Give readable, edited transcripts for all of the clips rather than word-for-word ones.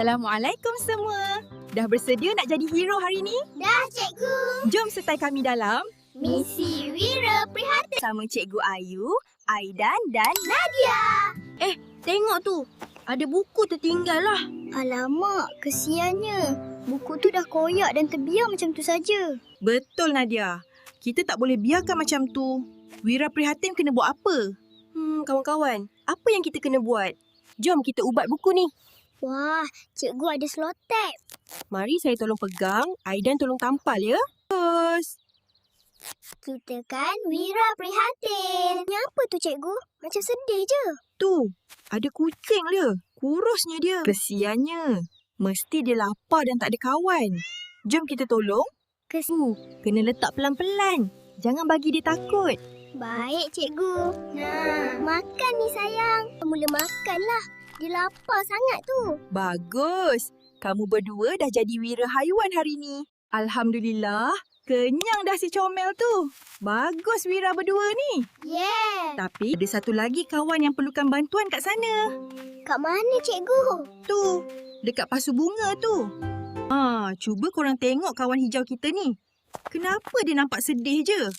Assalamualaikum semua. Dah bersedia nak jadi hero hari ni? Dah, Cikgu. Jom sertai kami dalam Misi Wira Prihatin. sama Cikgu Ayu, Aidan dan Nadia. tengok tu. Ada buku tertinggal lah. Alamak, kesiannya. Buku tu dah koyak dan terbiar macam tu saja. Betul Nadia. Kita tak boleh biarkan macam tu. Wira Prihatin kena buat apa? Kawan-kawan, apa yang kita kena buat? Jom kita ubat buku ni. Wah, cikgu ada selotip. Mari saya tolong pegang, Aidan tolong tampal ya. Terus. Kita kan Wira Prihatin. Ni apa tu, cikgu? Macam sedih je. Tu, ada kucing dia. Kurusnya dia. Kesiannya. Mesti dia lapar dan tak ada kawan. Jom kita tolong. Kena letak pelan-pelan. Jangan bagi dia takut. Baik, cikgu. Nah, makan ni sayang. Mula makanlah. Dia lapar sangat tu. Bagus. Kamu berdua dah jadi wira haiwan hari ni. Alhamdulillah. Kenyang dah si comel tu. Bagus wira berdua ni. Yeah. Tapi ada satu lagi kawan yang perlukan bantuan kat sana. Kat mana, cikgu? Tu, dekat pasu bunga tu. Cuba korang tengok kawan hijau kita ni. Kenapa dia nampak sedih je?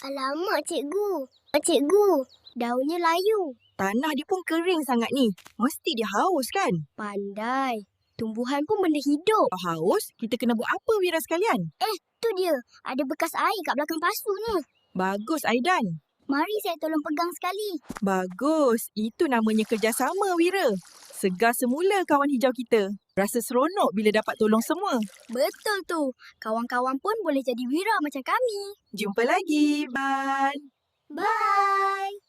Alamak, cikgu. Cikgu, daunnya layu. Tanah dia pun kering sangat ni. Mesti dia haus kan? Pandai. Tumbuhan pun benda hidup. Kalau haus, kita kena buat apa wira sekalian? Tu dia. Ada bekas air kat belakang pasu ni. Bagus Aidan. Mari saya tolong pegang sekali. Bagus. Itu namanya kerjasama wira. Segar semula kawan hijau kita. Rasa seronok bila dapat tolong semua. Betul tu. Kawan-kawan pun boleh jadi wira macam kami. Jumpa lagi. Bye. Bye.